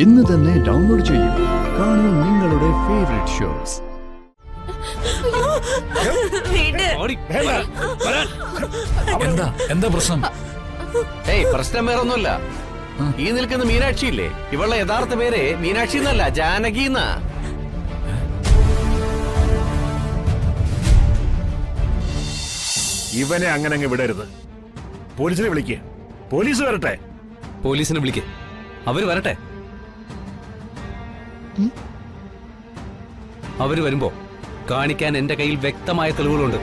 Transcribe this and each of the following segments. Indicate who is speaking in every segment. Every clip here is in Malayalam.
Speaker 1: ഇന്ന് തന്നെ ഡൗൺലോഡ് ചെയ്യൂ. കാണൂ നിങ്ങളുടെ ഫേവറേറ്റ് ഷോസ്.
Speaker 2: എന്താ എന്താ പ്രശ്നം?
Speaker 3: ഏയ് പ്രശ്നം വേറൊന്നുമില്ല. ഈ നിൽക്കുന്ന മീനാക്ഷി ഇല്ലേ, ഇവളുടെ യഥാർത്ഥ പേര് മീനാക്ഷി എന്നല്ല, ജാനകി എന്നാ.
Speaker 4: ഇവനെ അങ്ങനെ അങ്ങ് വിടരുത്. പോലീസിനെ വിളിക്കുക. പോലീസ് വരട്ടെ.
Speaker 2: പോലീസിനെ വിളിക്ക്, അവര് വരട്ടെ. അവര് വരുമ്പോ കാണിക്കാൻ എന്റെ കയ്യിൽ വ്യക്തമായ തെളിവുകളുണ്ട്.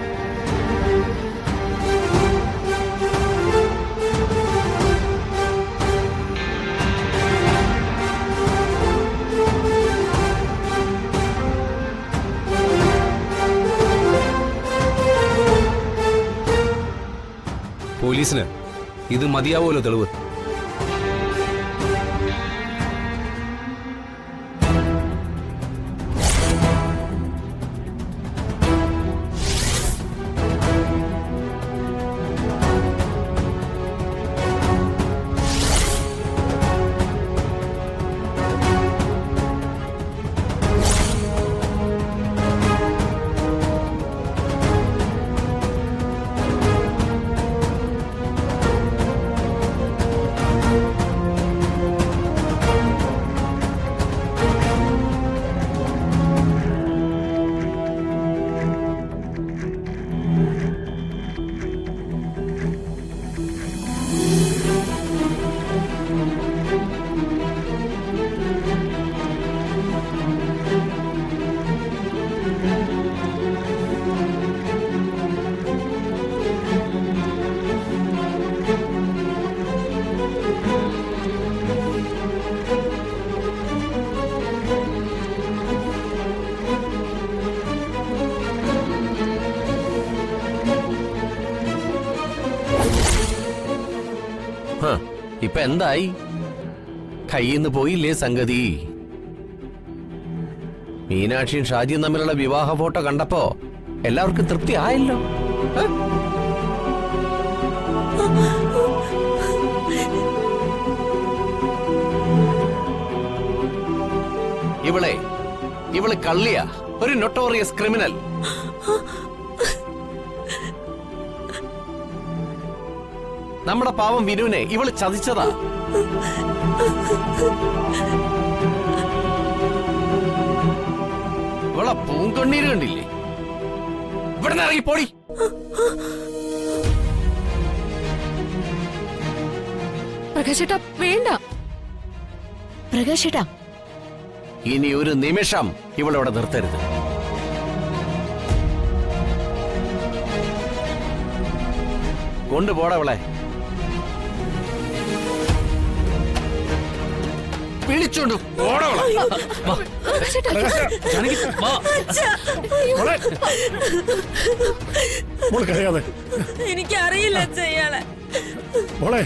Speaker 2: പോലീസിന് ഇത് മതിയാവുമല്ലോ തെളിവ്.
Speaker 3: ഇപ്പൊ എന്തായി? കയ്യിന്ന് പോയില്ലേ സംഗതി? മീനാക്ഷിയും ഷാജിയും തമ്മിലുള്ള വിവാഹ ഫോട്ടോ കണ്ടപ്പോ എല്ലാവർക്കും തൃപ്തി ആയല്ലോ. ഇവള് കള്ളിയാ, ഒരു നൊട്ടോറിയസ് ക്രിമിനൽ. നമ്മുടെ പാവം വിനുവിനെ ഇവള് ചതിച്ചതാ. ഇവളെ പൂങ്കണ്ണീര് കണ്ടില്ലേ? ഇവിടെ നിന്ന് ഇറങ്ങി പോടി.
Speaker 5: പ്രകാശേട്ടാ വേണ്ട. പ്രകാശേട്ടാ,
Speaker 3: ഇനി ഒരു നിമിഷം ഇവളവിടെ നിർത്തരുത്. കൊണ്ടുപോടവളെ. വിളിച്ചോണ്ട്
Speaker 4: കഴിയാതെ
Speaker 5: എനിക്കറിയില്ല ചെയ്യാളെ.
Speaker 4: മോളെ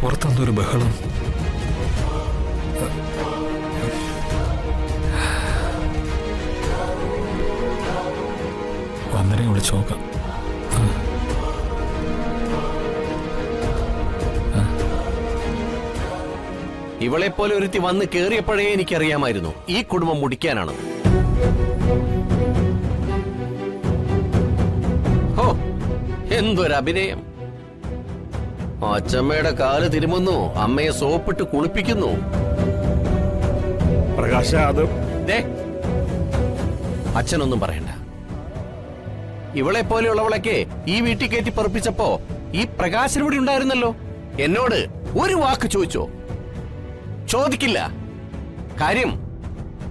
Speaker 2: പുറത്തൊന്നൊരു ബഹളം. വന്നനെ വിളിച്ചു നോക്കാം.
Speaker 3: ഇവളെ പോലെ ഒരുത്തി വന്ന് കേറിയപ്പോഴേ എനിക്കറിയാമായിരുന്നു ഈ കുടുംബം മുടിക്കാനാണ്. ഹോ, എന്തൊരഭിനയം! അച്ചമ്മയുടെ കാല് തിരുമുന്നു, അമ്മയെ സോപ്പിട്ട് കുളിപ്പിക്കുന്നു.
Speaker 4: പ്രകാശ, അത്
Speaker 3: അച്ഛനൊന്നും പറയണ്ട. ഇവളെ പോലെയുള്ളവളൊക്കെ ഈ വീട്ടിൽ കയറ്റി പറപ്പിച്ചപ്പോ ഈ പ്രകാശനോട് ഉണ്ടായിരുന്നല്ലോ. എന്നോട് ഒരു വാക്ക് ചോദിച്ചോ? ചോദിക്കില്ല. കാര്യം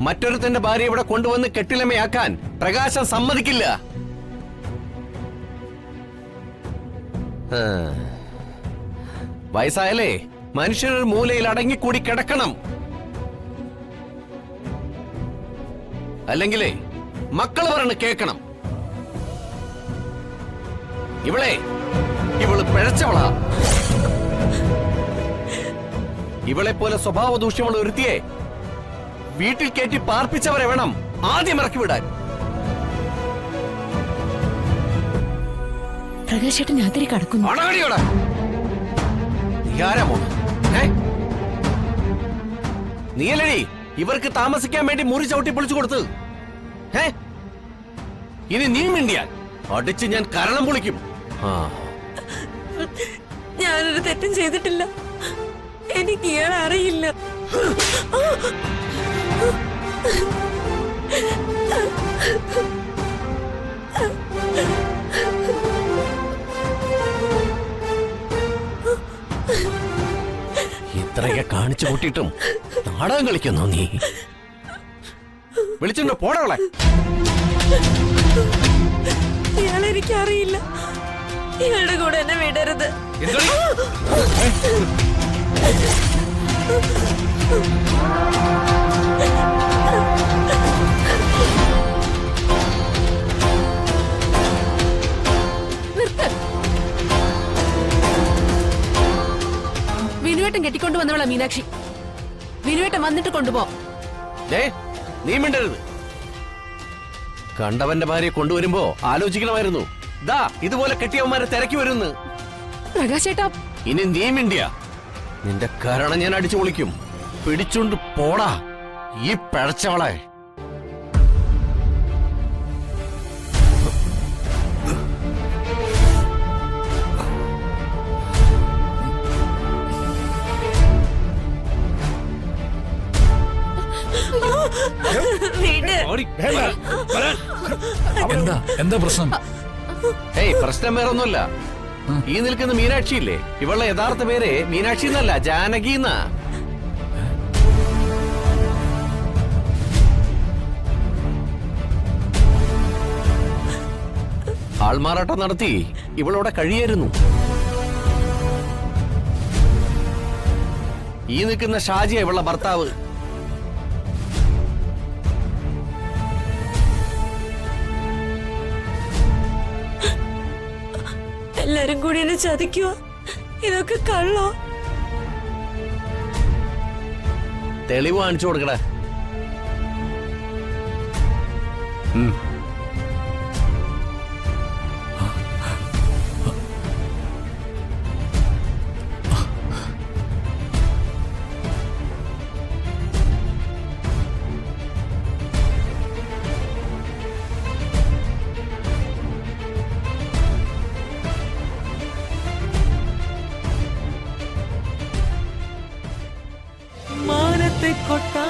Speaker 3: മറ്റൊരുത്തന്റെ ഭാര്യ ഇവിടെ കൊണ്ടുവന്ന് കെട്ടിലമ്മയാക്കാൻ പ്രകാശം സമ്മതിക്കില്ല. വയസ്സായാലേ മനുഷ്യരൊരു മൂലയിൽ അടങ്ങിക്കൂടി കിടക്കണം. അല്ലെങ്കിലേ മക്കള് പറയണ കേക്കണം. ഇവള് പിഴച്ചവളാ. ഇവളെ പോലെ സ്വഭാവ ദൂഷ്യമുള്ള ഒരുത്തിയെ വീട്ടിൽ കയറ്റി പാർപ്പിച്ചവരെ വേണം ആദ്യം ഇറക്കി വിടാൻ.
Speaker 5: പ്രകാശേട്ടൻ അതിരി കടക്കുന്നു.
Speaker 3: അണകടിയോടെ നീയാരാമോ? നീയല്ലടി ഇവർക്ക് താമസിക്കാൻ വേണ്ടി മുറി ചവിട്ടി പൊളിച്ചു കൊടുത്തത്. ഇനി നീ മിണ്ടിയാൽ അടിച്ച് ഞാൻ കരണം പൊളിക്കും.
Speaker 5: ഞാനൊരു തെറ്റും ചെയ്തിട്ടില്ല. എനിക്ക് ഇയാളെ അറിയില്ല.
Speaker 3: ഇത്രയൊക്കെ കാണിച്ചു കൂട്ടിയിട്ടും നാടകം കളിക്കുന്നോ നീ? വിളിച്ചിട്ടുണ്ടോ പോടവളെ?
Speaker 5: ഇയാളെ എനിക്ക് അറിയില്ല. ഇയാളുടെ കൂടെ എന്നെ വിടരുത്. വിനുവേട്ടൻ കെട്ടിക്കൊണ്ടു വന്നവളാ മീനാക്ഷി. വിനുവേട്ടൻ വന്നിട്ട് കൊണ്ടുപോ.
Speaker 3: നീ മിണ്ടരുത്. കണ്ടവന്റെ ഭാര്യയെ കൊണ്ടുവരുമ്പോ ആലോചിക്കണമായിരുന്നു. ദാ ഇതുപോലെ കെട്ടിയവന്മാരെ തിരക്കി വരുന്നു.
Speaker 5: പ്രകാശേട്ടാ,
Speaker 3: ഇനി നീ മിണ്ടിയ നിന്റെ കരണം ഞാൻ അടിച്ചു പൊളിക്കും. പിടിച്ചുകൊണ്ട് പോടാ ഈ പിഴച്ചവളെ.
Speaker 1: എന്താ പ്രശ്നം?
Speaker 3: പ്രശ്നം വേറൊന്നുമല്ല. ഈ നിൽക്കുന്ന മീനാക്ഷി ഇല്ലേ, ഇവളുടെ യഥാർത്ഥ പേര് മീനാക്ഷി എന്നല്ല, ജാനകി എന്നാ. ആൾമാറാട്ടം നടത്തി ഇവളോടെ കഴിയായിരുന്നു. ഈ നിൽക്കുന്ന ഷാജിയ ഇവളുടെ ഭർത്താവ്.
Speaker 5: എല്ലാരും കൂടി എന്നെ ചതിക്കുക. ഇതൊക്കെ കള്ളോ?
Speaker 3: തെളിവ് കാണിച്ചു കൊടുക്കടേ.
Speaker 6: മാനത്തെ കൊട്ടാ